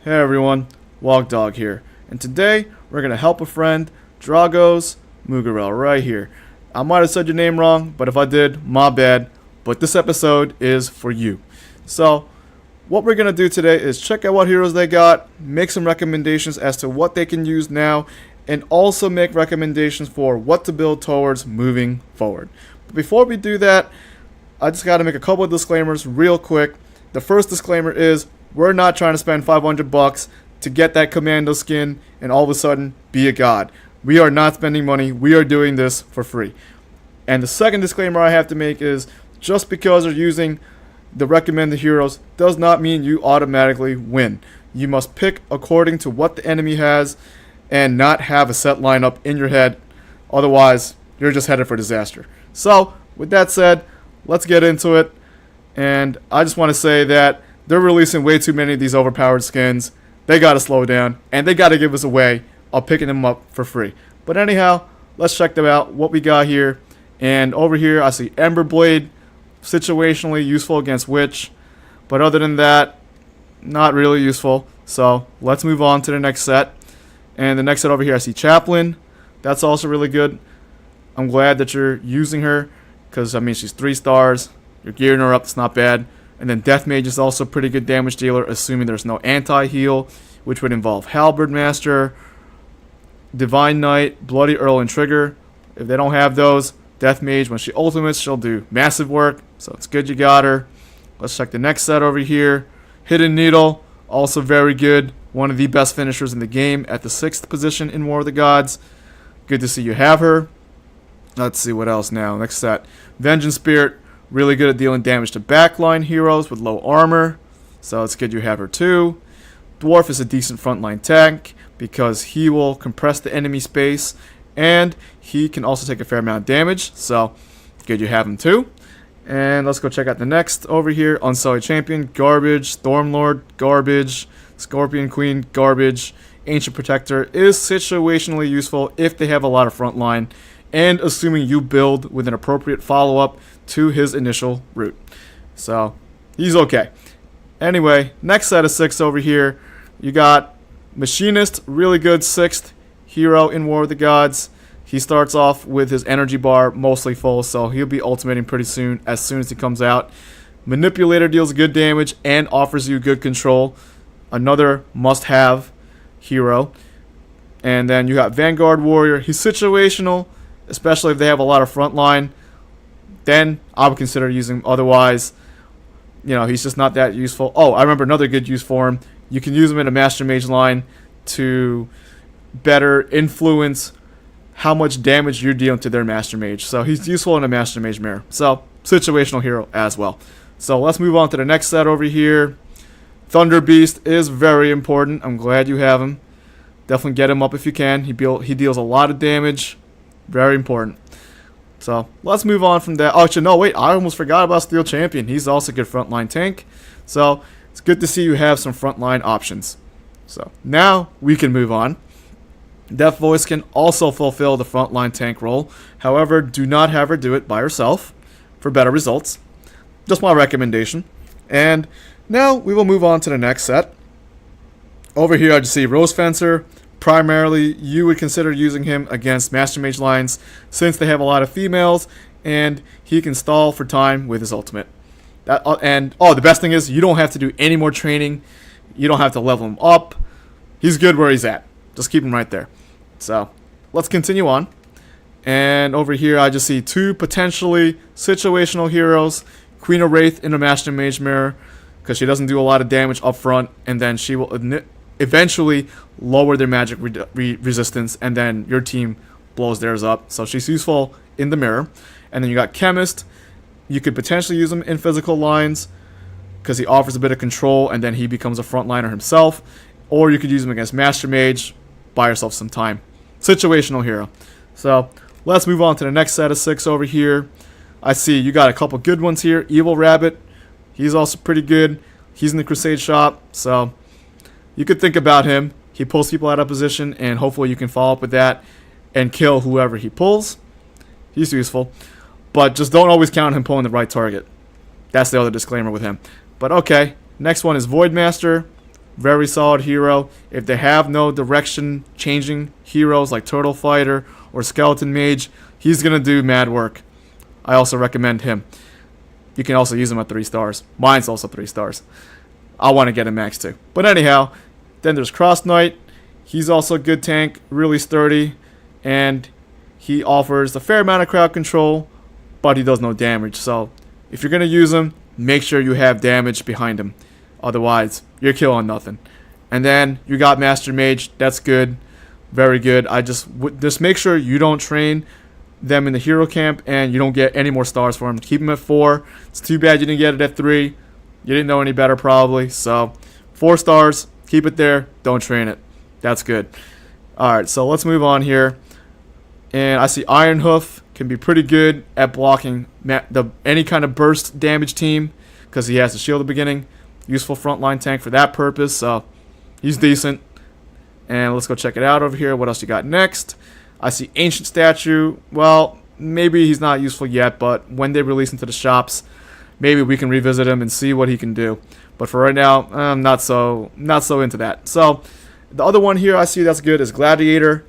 Hey everyone, WogDog here, and today we're going to help a friend, DragosMugurel, right here. I might have said your name wrong, but if I did, my bad, but this episode is for you. So, what we're going to do today is check out what heroes they got, make some recommendations as to what they can use now, and also make recommendations for what to build towards moving forward. But before we do that, I just got to make a couple of disclaimers real quick. The first disclaimer is, we're not trying to spend $500 to get that commando skin and all of a sudden be a god. We are not spending money. We are doing this for free. And the second disclaimer I have to make is just because you're using the recommended heroes does not mean you automatically win. You must pick according to what the enemy has and not have a set lineup in your head. Otherwise, you're just headed for disaster. So, with that said, let's get into it. And I just want to say that they're releasing way too many of these overpowered skins. They gotta slow down, and they gotta give us a way of picking them up for free. But anyhow, let's check them out, what we got here. And over here, I see Ember Blade, situationally useful against Witch. But other than that, not really useful. So, let's move on to the next set. And the next set over here, I see Chaplain. That's also really good. I'm glad that you're using her, because, I mean, she's 3 stars. You're gearing her up, it's not bad. And then Death Mage is also a pretty good damage dealer, assuming there's no anti-heal, which would involve Halberd Master, Divine Knight, Bloody Earl, and Trigger. If they don't have those, Death Mage, when she ultimates, she'll do massive work. So it's good you got her. Let's check the next set over here. Hidden Needle, also very good. One of the best finishers in the game at the 6th position in War of the Gods. Good to see you have her. Let's see what else now. Next set. Vengeance Spirit. Really good at dealing damage to backline heroes with low armor. So it's good you have her too. Dwarf is a decent frontline tank because he will compress the enemy space. And he can also take a fair amount of damage. So good you have him too. And let's go check out the next over here. Unsullied Champion, garbage. Stormlord, garbage. Scorpion Queen, garbage. Ancient Protector is situationally useful if they have a lot of frontline. And assuming you build with an appropriate follow-up to his initial route. So, he's okay. Anyway, next set of 6 over here. You got Machinist, really good 6th hero in War of the Gods. He starts off with his energy bar mostly full, so he'll be ultimating pretty soon as he comes out. Manipulator deals good damage and offers you good control. Another must-have hero. And then you got Vanguard Warrior. He's situational, especially if they have a lot of frontline. Then I would consider using him. Otherwise, you know, he's just not that useful. Oh, I remember another good use for him. You can use him in a Master Mage line to better influence how much damage you're dealing to their Master Mage. So he's useful in a Master Mage mirror. So, situational hero as well. So let's move on to the next set over here. Thunder Beast is very important. I'm glad you have him. Definitely get him up if you can. He deals a lot of damage. Very important. So, let's move on from that. Oh, actually, no, wait. I almost forgot about Steel Champion. He's also a good frontline tank. So, it's good to see you have some frontline options. So, now we can move on. Death Voice can also fulfill the frontline tank role. However, do not have her do it by herself for better results. Just my recommendation. And now we will move on to the next set. Over here, I just see Rose Fencer. Primarily, you would consider using him against Master Mage lines since they have a lot of females, and he can stall for time with his ultimate. The best thing is you don't have to do any more training. You don't have to level him up. He's good where he's at. Just keep him right there. So, let's continue on. And over here, I just see 2 potentially situational heroes. Queen of Wraith in a Master Mage mirror, because she doesn't do a lot of damage up front, and then she will eventually lower their magic resistance, and then your team blows theirs up. So she's useful in the mirror. And then you got Chemist. You could potentially use him in physical lines because he offers a bit of control, and then he becomes a frontliner himself. Or you could use him against Master Mage. Buy yourself some time. Situational hero. So let's move on to the next set of 6 over here. I see you got a couple good ones here. Evil Rabbit. He's also pretty good. He's in the Crusade shop. So you could think about him. He pulls people out of position, and hopefully you can follow up with that and kill whoever he pulls. He's useful. But just don't always count on him pulling the right target. That's the other disclaimer with him. But okay, next one is Voidmaster. Very solid hero. If they have no direction changing heroes like Turtle Fighter or Skeleton Mage, he's going to do mad work. I also recommend him. You can also use him at 3 stars. Mine's also 3 stars. I want to get him max too. But anyhow, then there's Cross Knight. He's also a good tank, really sturdy, and he offers a fair amount of crowd control, but he does no damage. So if you're going to use him, make sure you have damage behind him. Otherwise, you're killing nothing. And then you got Master Mage. That's good. Very good. Just make sure you don't train them in the hero camp and you don't get any more stars for them. Keep them at 4. It's too bad you didn't get it at 3. You didn't know any better probably. So 4 stars. Keep it there. Don't train it. That's good. Alright, so let's move on here. And I see Ironhoof can be pretty good at blocking any kind of burst damage team because he has the shield at the beginning. Useful frontline tank for that purpose. So he's decent. And let's go check it out over here. What else you got next? I see Ancient Statue. Well, maybe he's not useful yet, but when they release into the shops, maybe we can revisit him and see what he can do. But for right now, I'm not so into that. So the other one here I see that's good is Gladiator.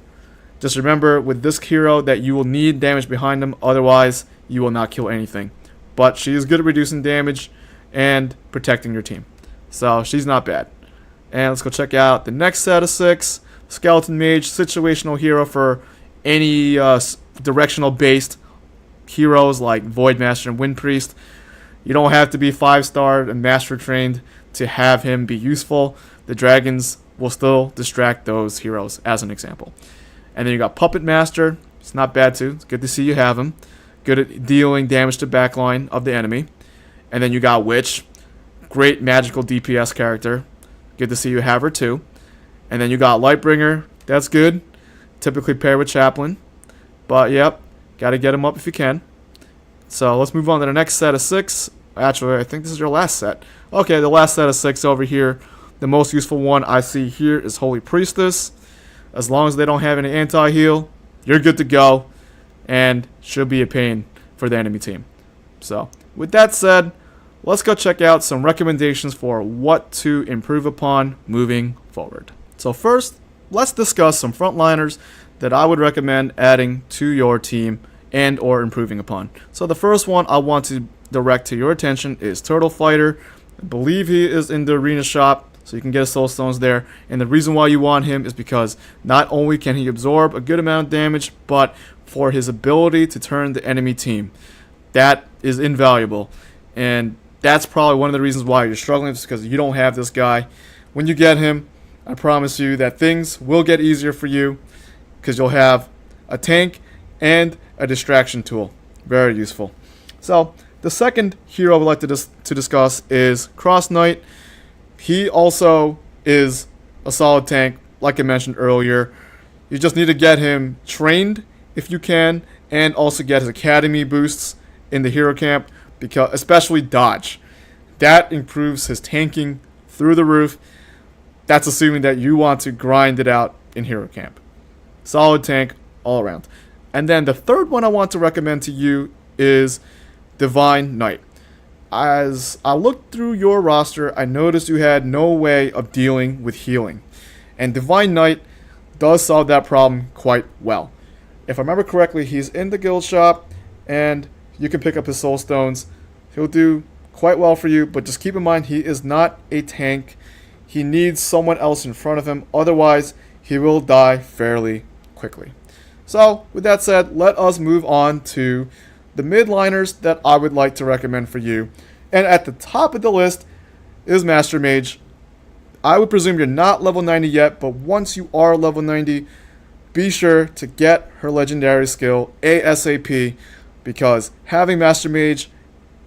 Just remember with this hero that you will need damage behind him, otherwise you will not kill anything. But she is good at reducing damage and protecting your team. So she's not bad. And let's go check out the next set of 6. Skeleton Mage, situational hero for any directional based heroes like Void Master and Wind Priest. You don't have to be 5-star and master trained to have him be useful. The dragons will still distract those heroes, as an example. And then you got Puppet Master. It's not bad too. It's good to see you have him. Good at dealing damage to backline of the enemy. And then you got Witch. Great magical DPS character. Good to see you have her too. And then you got Lightbringer. That's good. Typically paired with Chaplain. But yep, gotta get him up if you can. So let's move on to the next set of 6. Actually, I think this is your last set. Okay, the last set of 6 over here. The most useful one I see here is Holy Priestess. As long as they don't have any anti-heal, you're good to go. And should be a pain for the enemy team. So, with that said, let's go check out some recommendations for what to improve upon moving forward. So first, let's discuss some frontliners that I would recommend adding to your team and or improving upon. So the first one I want to direct to your attention is Turtle Fighter. I believe he is in the arena shop, so you can get his soul stones there. And the reason why you want him is because not only can he absorb a good amount of damage, but for his ability to turn the enemy team. That is invaluable. And that's probably one of the reasons why you're struggling, is because you don't have this guy. When you get him, I promise you that things will get easier for you because you'll have a tank and a distraction tool. Very useful. So the second hero I would like to discuss is Cross Knight. He also is a solid tank, like I mentioned earlier. You just need to get him trained if you can, and also get his academy boosts in the hero camp, because especially dodge. That improves his tanking through the roof. That's assuming that you want to grind it out in hero camp. Solid tank all around. And then the third one I want to recommend to you is Divine Knight. As I looked through your roster, I noticed you had no way of dealing with healing. And Divine Knight does solve that problem quite well. If I remember correctly, he's in the guild shop, and you can pick up his soul stones. He'll do quite well for you, but just keep in mind he is not a tank. He needs someone else in front of him, otherwise he will die fairly quickly. So, with that said, let us move on to the mid-liners that I would like to recommend for you. And at the top of the list is Master Mage. I would presume you're not level 90 yet, but once you are level 90, be sure to get her legendary skill ASAP, because having Master Mage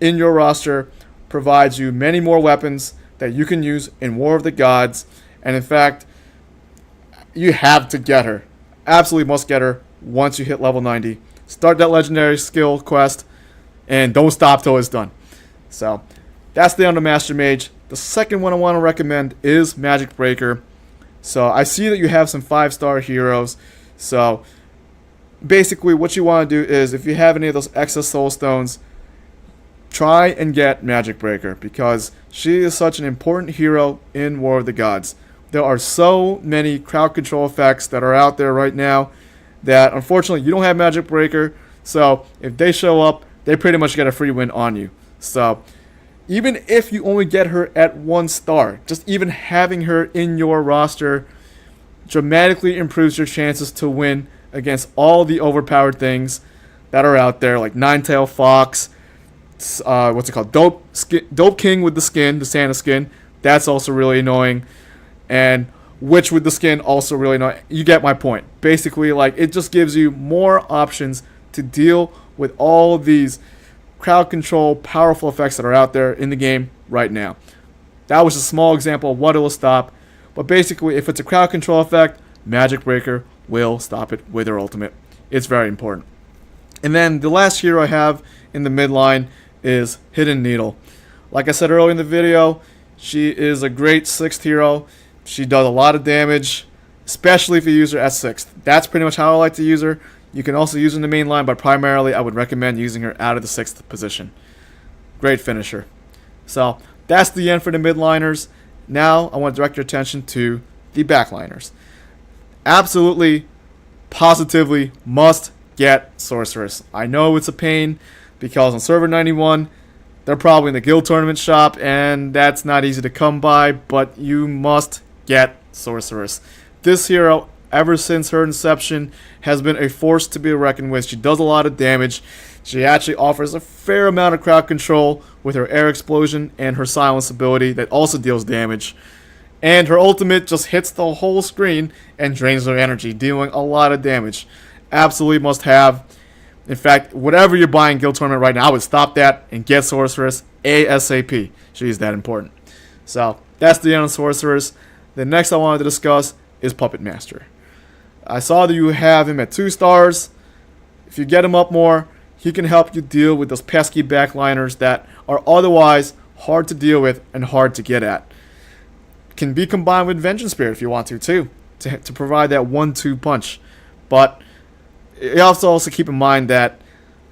in your roster provides you many more weapons that you can use in War of the Gods. And in fact, you have to get her. Absolutely must get her once you hit level 90. Start that legendary skill quest and don't stop till it's done. So that's the end of Master Mage. The second one I want to recommend is Magic Breaker. So I see that you have some 5-star heroes. So basically what you want to do is, if you have any of those excess soul stones, try and get Magic Breaker because she is such an important hero in War of the Gods. There are so many crowd control effects that are out there right now that unfortunately you don't have Magic Breaker, so if they show up, they pretty much get a free win on you. So even if you only get her at 1 star, just even having her in your roster dramatically improves your chances to win against all the overpowered things that are out there, like Ninetail Fox, what's it called? Dope King with the skin, the Santa skin. That's also really annoying. And Witch with the skin, also really annoying. You get my point. Basically, like, it just gives you more options to deal with all these crowd control, powerful effects that are out there in the game right now. That was a small example of what it will stop. But basically, if it's a crowd control effect, Magic Breaker will stop it with her ultimate. It's very important. And then the last hero I have in the midline is Hidden Needle. Like I said earlier in the video, she is a great 6th hero. She does a lot of damage, especially if you use her at 6th. That's pretty much how I like to use her. You can also use her in the main line, but primarily I would recommend using her out of the 6th position. Great finisher. So that's the end for the midliners. Now I want to direct your attention to the backliners. Absolutely, positively must get Sorceress. I know it's a pain because on server 91, they're probably in the guild tournament shop, and that's not easy to come by, but you must get Sorceress. This hero, ever since her inception, has been a force to be reckoned with. She does a lot of damage. She actually offers a fair amount of crowd control with her air explosion and her silence ability that also deals damage. And her ultimate just hits the whole screen and drains their energy, dealing a lot of damage. Absolutely must have. In fact, whatever you're buying Guild Tournament right now, I would stop that and get Sorceress ASAP. She's that important. So, that's the end of Sorceress. The next I wanted to discuss is Puppet Master. I saw that you have him at 2 stars. If you get him up more, he can help you deal with those pesky backliners that are otherwise hard to deal with and hard to get at. Can be combined with Vengeance Spirit if you want to, too, to provide that 1-2 punch. But you also keep in mind that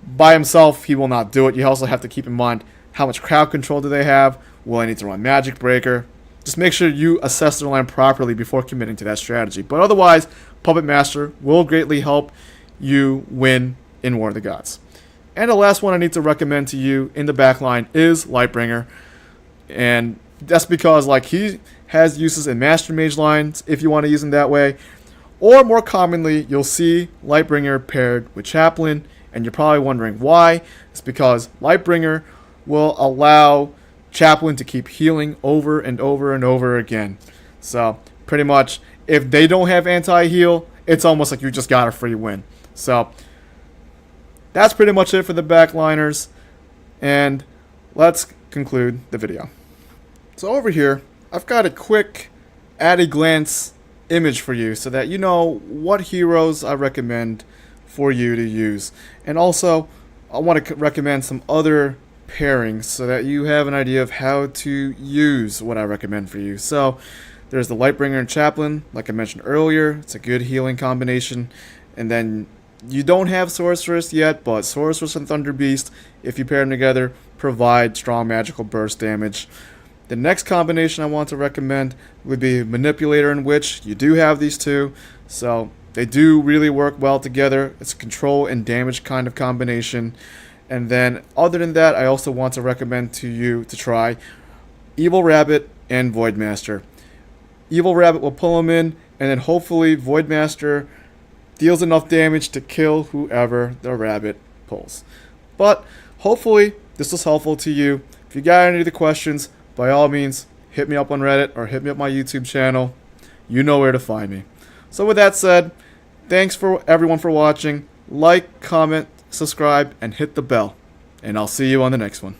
by himself, he will not do it. You also have to keep in mind how much crowd control do they have. Will I need to run Magic Breaker? Just make sure you assess their line properly before committing to that strategy. But otherwise, Puppet Master will greatly help you win in War of the Gods. And the last one I need to recommend to you in the backline is Lightbringer. And that's because like he has uses in Master Mage lines if you want to use him that way. Or more commonly, you'll see Lightbringer paired with Chaplain, and you're probably wondering why. It's because Lightbringer will allow Chaplain to keep healing over and over and over again. So, pretty much, if they don't have anti-heal, it's almost like you just got a free win. So, that's pretty much it for the backliners, and let's conclude the video. So over here, I've got a quick at-a-glance image for you so that you know what heroes I recommend for you to use. And also, I want to recommend some other pairings so that you have an idea of how to use what I recommend for you. So, there's the Lightbringer and Chaplain, like I mentioned earlier. It's a good healing combination. And then you don't have Sorceress yet, but Sorceress and Thunder Beast, if you pair them together, provide strong magical burst damage. The next combination I want to recommend would be Manipulator and Witch. You do have these two, so they do really work well together. It's a control and damage kind of combination. And then, other than that, I also want to recommend to you to try Evil Rabbit and Voidmaster. Evil Rabbit will pull them in, and then hopefully Voidmaster deals enough damage to kill whoever the rabbit pulls. But hopefully this was helpful to you. If you got any of the questions, by all means, hit me up on Reddit or hit me up my YouTube channel. You know where to find me. So with that said, thanks for everyone for watching. Like, comment, subscribe, and hit the bell. And I'll see you on the next one.